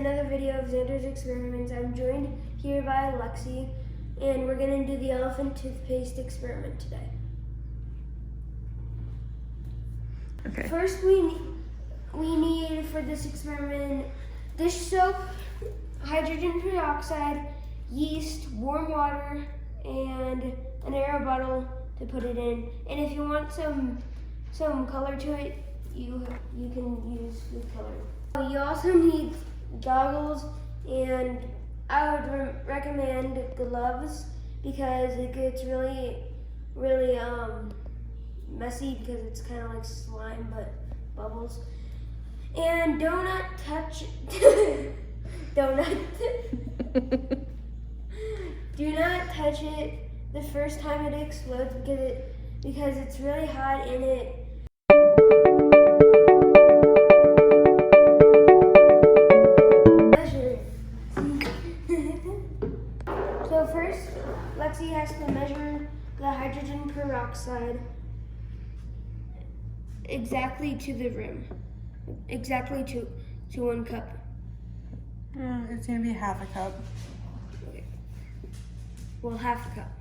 another video of Xander's Experiments. I'm joined here by Lexi, and we're going to do the elephant toothpaste experiment today. Okay. First, we need for this experiment dish soap, hydrogen peroxide, yeast, warm water, and an air bottle to put it in. And if you want some color to it, you can use food color. You also need goggles, and I would recommend gloves because it gets really messy because it's kind of like slime but bubbles. And do not touch do not touch it the first time it explodes because it's really hot and it So first, Lexi has to measure the hydrogen peroxide exactly to the rim, exactly to 1 cup. It's gonna be half a cup. Okay. Well, half a cup.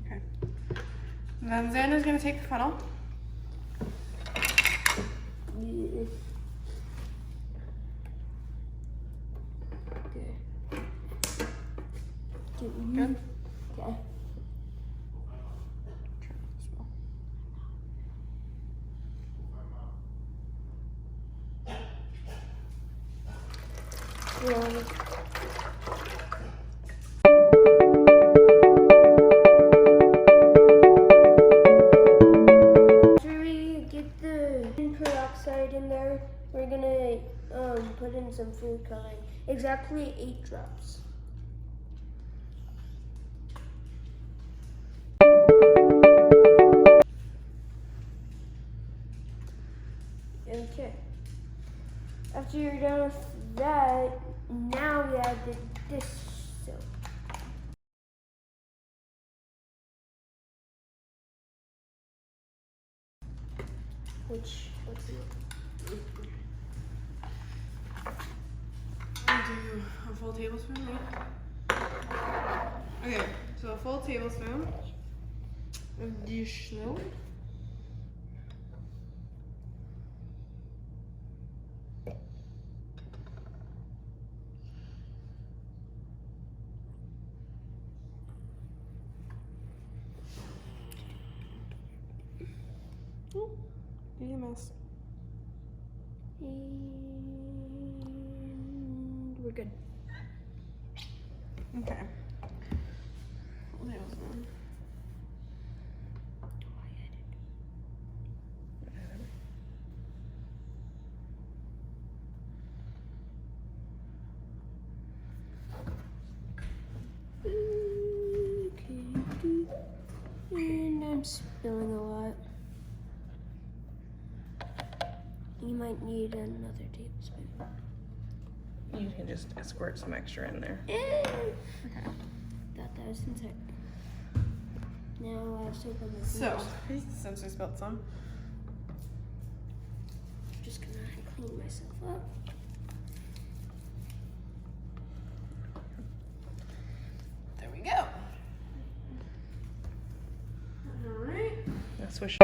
Okay. Then Xander's gonna take the funnel. Good? Okay. After we get the peroxide in there, we're gonna put in some food coloring. Exactly 8 drops. Okay. After you're done with that, now we add the dish soap. Which, let's see. I'll do a full tablespoon, right? Okay, so a full tablespoon of dish soap. EMS. And we're good. Okay. Full tablespoon. Okay. And I'm spilling a lot. You might need another tablespoon. You can just squirt some extra in there. Okay. Okay. Thought that was inside. Now I have soap on my So, fingers. since I spilled some, I'm just gonna clean myself up. there we go. Alright. Now swish.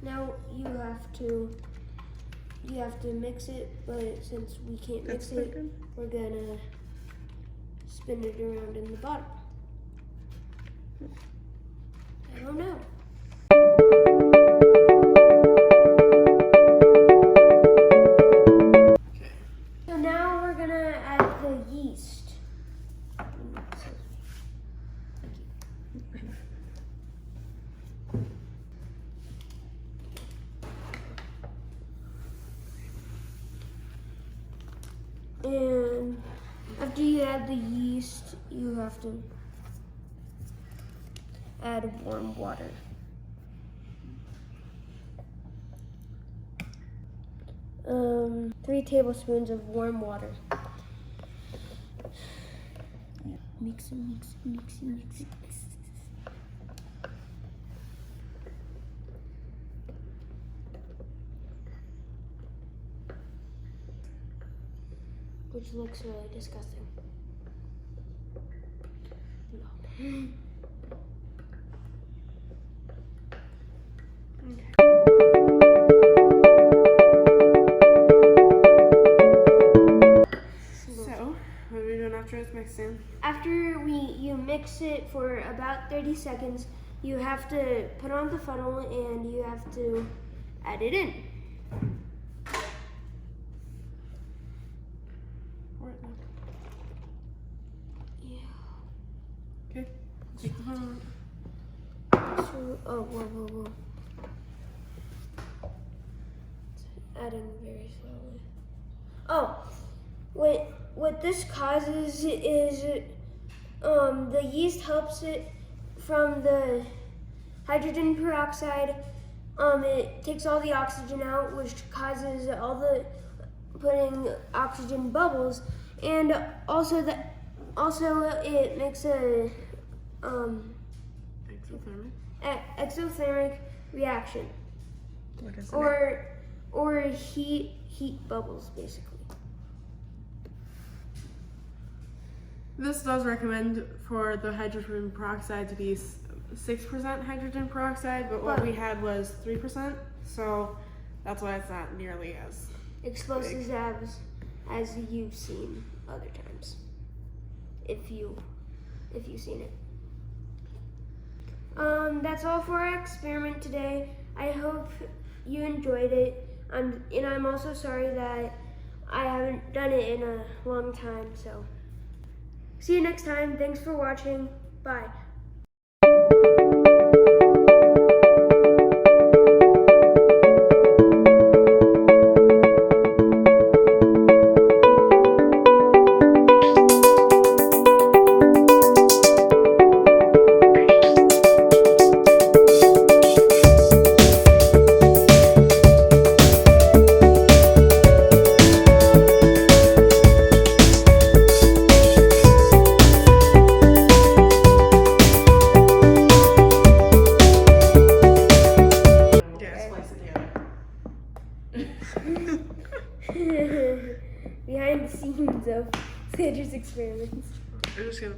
Now you have to mix it, but since we can't mix it, we're gonna spin it around in the bottom. I don't know. Okay. So now we're gonna add the yeast. And after you add the yeast, you have to add warm water. 3 tablespoons of warm water. Mix it, mix it, mix it, mix it. Which looks really disgusting. No. So, what are we doing after it's mixed in? After you mix it for about 30 seconds, you have to put on the funnel and you have to add it in. Pour it in. Yeah. Okay, take the funnel out. So, oh, whoa. It's adding very slowly. Oh, what this causes is the yeast helps it from the hydrogen peroxide. It takes all the oxygen out, which causes all the putting oxygen bubbles, and also it makes a exothermic reaction, Like I said. or heat bubbles basically. This does recommend for the hydrogen peroxide to be 6% hydrogen peroxide, but what we had was 3%, so that's why it's not nearly as Explosives as you've seen other times, if you've seen it. That's all for our experiment today. I hope you enjoyed it. And I'm also sorry that I haven't done it in a long time. So see you next time. Thanks for watching. Bye. Behind the scenes of Sandra's experiments. I'm just gonna